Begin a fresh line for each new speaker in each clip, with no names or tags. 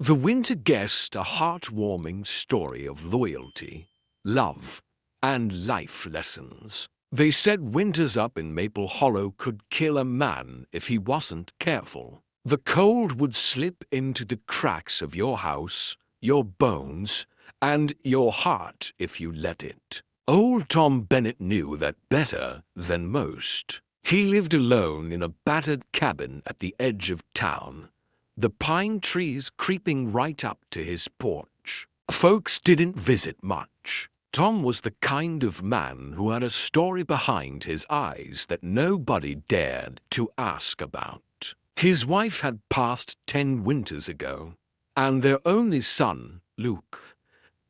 The winter guest, a heartwarming story of loyalty, love, and life lessons. They said winters up in Maple Hollow could kill a man if he wasn't careful. The cold would slip into the cracks of your house, your bones, and your heart if you let it. Old Tom Bennett knew that better than most. He lived alone in a battered cabin at the edge of town, the pine trees creeping right up to his porch. Folks didn't visit much. Tom was the kind of man who had a story behind his eyes that nobody dared to ask about. His wife had passed 10 winters ago, and their only son, Luke,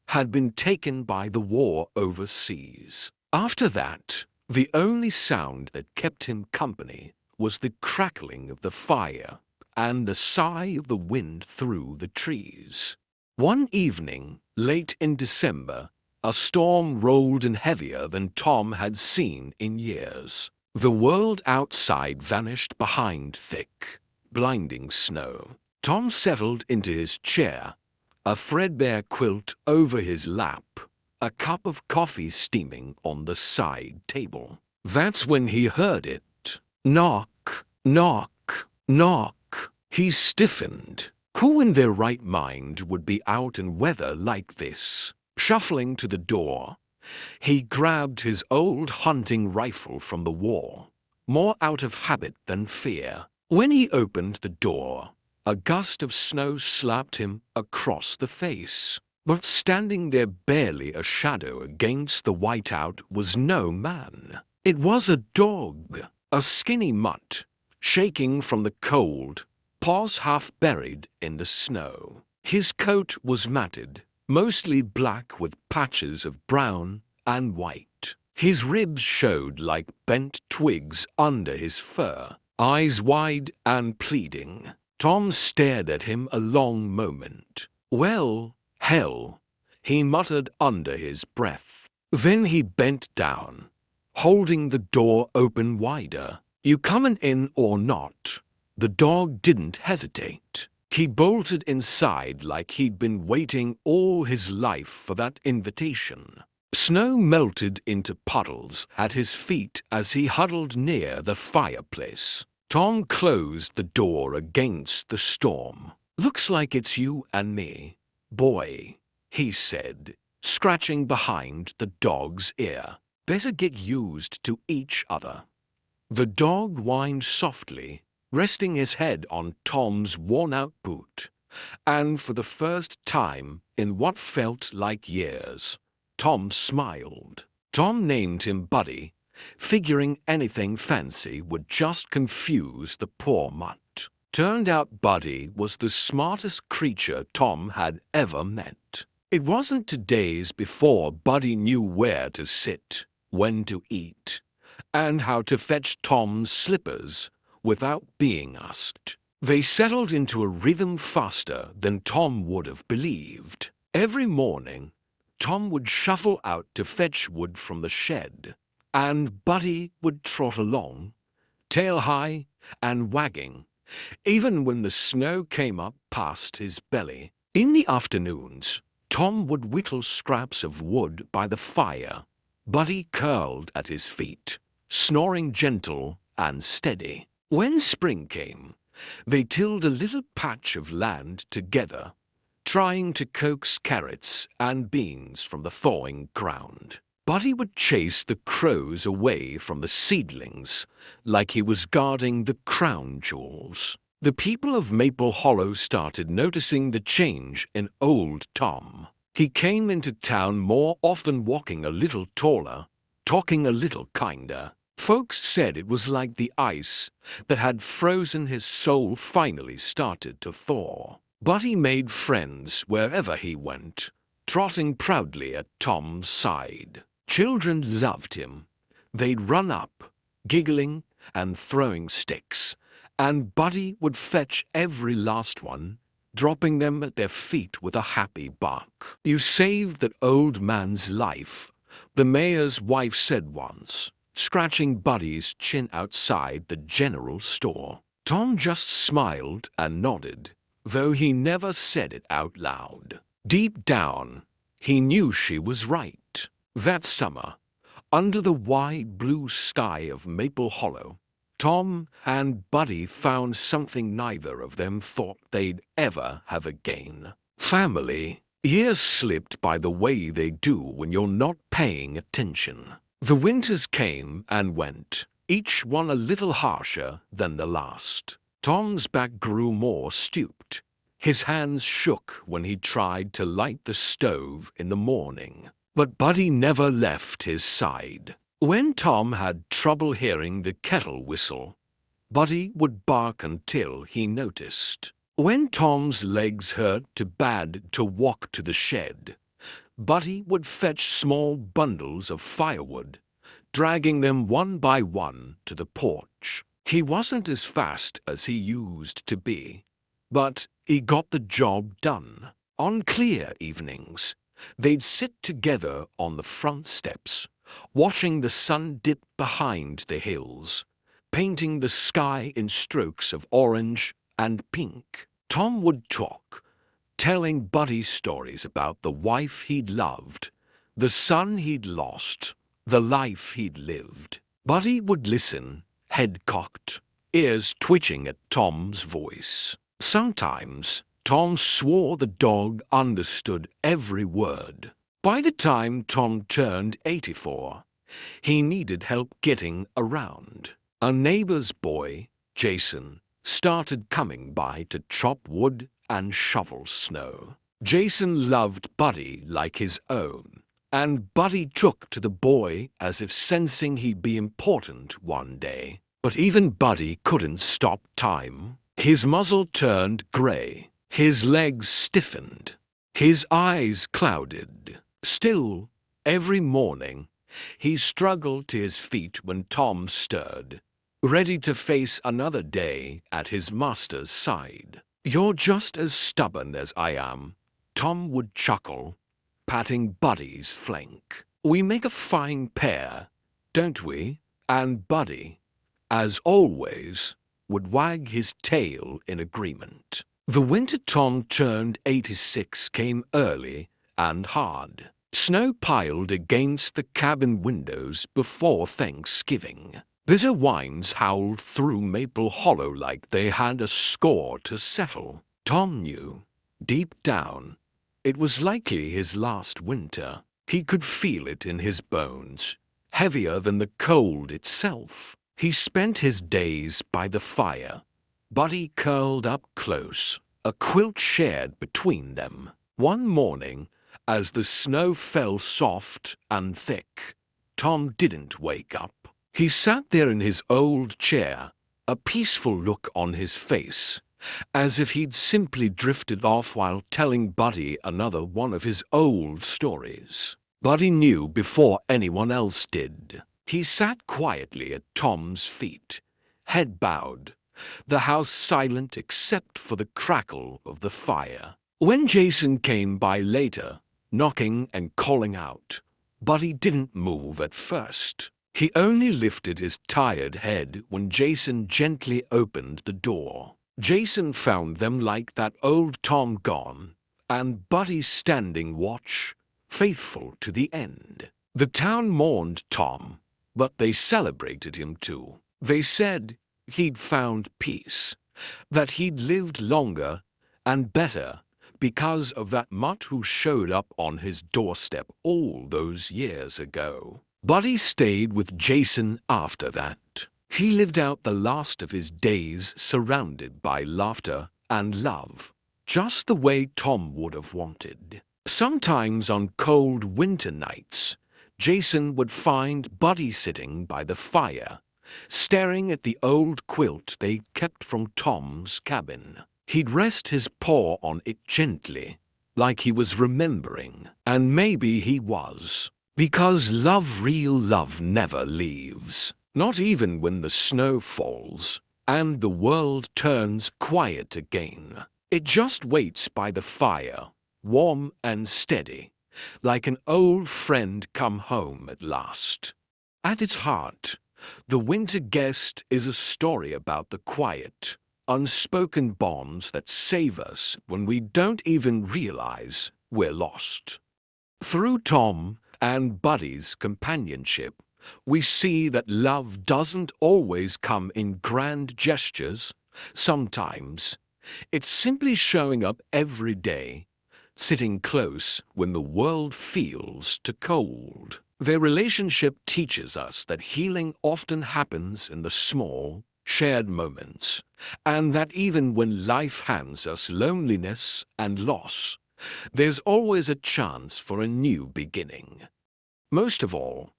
had been taken by the war overseas. After that, the only sound that kept him company was the crackling of the fire and the sigh of the wind through the trees. One evening, late in December, a storm rolled in heavier than Tom had seen in years. The world outside vanished behind thick, blinding snow. Tom settled into his chair, a threadbare quilt over his lap, a cup of coffee steaming on the side table. That's when he heard it. Knock, knock, knock. He stiffened. Who in their right mind would be out in weather like this? Shuffling to the door, he grabbed his old hunting rifle from the wall, more out of habit than fear. When he opened the door, a gust of snow slapped him across the face. But standing there barely a shadow against the whiteout was no man. It was a dog, a skinny mutt, shaking from the cold, paws half buried in the snow. His coat was matted, mostly black with patches of brown and white. His ribs showed like bent twigs under his fur, eyes wide and pleading. Tom stared at him a long moment. "Well, hell," he muttered under his breath. Then he bent down, holding the door open wider. "You comin' in or not?" The dog didn't hesitate. He bolted inside like he'd been waiting all his life for that invitation. Snow melted into puddles at his feet as he huddled near the fireplace. Tom closed the door against the storm. "Looks like it's you and me, boy," he said, scratching behind the dog's ear. "Better get used to each other." The dog whined softly, resting his head on Tom's worn-out boot, and for the first time in what felt like years, Tom smiled. Tom named him Buddy, figuring anything fancy would just confuse the poor mutt. Turned out Buddy was the smartest creature Tom had ever met. It wasn't 2 days before Buddy knew where to sit, when to eat, and how to fetch Tom's slippers without being asked. They settled into a rhythm faster than Tom would have believed. Every morning, Tom would shuffle out to fetch wood from the shed, and Buddy would trot along, tail high and wagging, even when the snow came up past his belly. In the afternoons, Tom would whittle scraps of wood by the fire. Buddy curled at his feet, snoring gentle and steady. When spring came, they tilled a little patch of land together, trying to coax carrots and beans from the thawing ground. Buddy would chase the crows away from the seedlings like he was guarding the crown jewels. The people of Maple Hollow started noticing the change in old Tom. He came into town more often, walking a little taller, talking a little kinder. Folks said it was like the ice that had frozen his soul finally started to thaw. Buddy made friends wherever he went, trotting proudly at Tom's side. Children loved him. They'd run up, giggling and throwing sticks, and Buddy would fetch every last one, dropping them at their feet with a happy bark. "You saved that old man's life," the mayor's wife said once, scratching Buddy's chin outside the general store. Tom just smiled and nodded, though he never said it out loud. Deep down, he knew she was right. That summer, under the wide blue sky of Maple Hollow, Tom and Buddy found something neither of them thought they'd ever have again. Family. Years slipped by the way they do when you're not paying attention. The winters came and went, each one a little harsher than the last. Tom's back grew more stooped. His hands shook when he tried to light the stove in the morning. But Buddy never left his side. When Tom had trouble hearing the kettle whistle, Buddy would bark until he noticed. When Tom's legs hurt too bad to walk to the shed, Buddy would fetch small bundles of firewood, dragging them one by one to the porch. He wasn't as fast as he used to be, but he got the job done. On clear evenings, they'd sit together on the front steps, watching the sun dip behind the hills, painting the sky in strokes of orange and pink. Tom would talk, telling Buddy stories about the wife he'd loved, the son he'd lost, the life he'd lived. Buddy would listen, head cocked, ears twitching at Tom's voice. Sometimes Tom swore the dog understood every word. By the time Tom turned 84, he needed help getting around. A neighbor's boy, Jason, started coming by to chop wood and shovel snow. Jason loved Buddy like his own, and Buddy took to the boy as if sensing he'd be important one day. But even Buddy couldn't stop time. His muzzle turned gray, his legs stiffened, his eyes clouded. Still, every morning, he struggled to his feet when Tom stirred, ready to face another day at his master's side. "You're just as stubborn as I am," Tom would chuckle, patting Buddy's flank. "We make a fine pair, don't we?" And Buddy, as always, would wag his tail in agreement. The winter Tom turned 86 came early and hard. Snow piled against the cabin windows before Thanksgiving. Bitter winds howled through Maple Hollow like they had a score to settle. Tom knew, deep down, it was likely his last winter. He could feel it in his bones, heavier than the cold itself. He spent his days by the fire, Buddy curled up close, a quilt shared between them. One morning, as the snow fell soft and thick, Tom didn't wake up. He sat there in his old chair, a peaceful look on his face, as if he'd simply drifted off while telling Buddy another one of his old stories. Buddy knew before anyone else did. He sat quietly at Tom's feet, head bowed, the house silent except for the crackle of the fire. When Jason came by later, knocking and calling out, Buddy didn't move at first. He only lifted his tired head when Jason gently opened the door. Jason found them like that old Tom gone, and Buddy standing watch, faithful to the end. The town mourned Tom, but they celebrated him too. They said he'd found peace, that he'd lived longer and better because of that mutt who showed up on his doorstep all those years ago. Buddy stayed with Jason after that. He lived out the last of his days surrounded by laughter and love, just the way Tom would have wanted. Sometimes on cold winter nights, Jason would find Buddy sitting by the fire, staring at the old quilt they kept from Tom's cabin. He'd rest his paw on it gently, like he was remembering, and maybe he was. Because love, real love, never leaves. Not even when the snow falls and the world turns quiet again. It just waits by the fire, warm and steady, like an old friend come home at last. At its heart, The Winter Guest is a story about the quiet, unspoken bonds that save us when we don't even realize we're lost. Through Tom and Buddy's companionship, we see that love doesn't always come in grand gestures. Sometimes it's simply showing up every day, sitting close when the world feels too cold. Their relationship teaches us that healing often happens in the small, shared moments, and that even when life hands us loneliness and loss, there's always a chance for a new beginning. Most of all,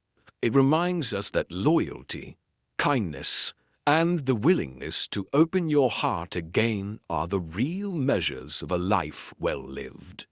it reminds us that loyalty, kindness, and the willingness to open your heart again are the real measures of a life well lived.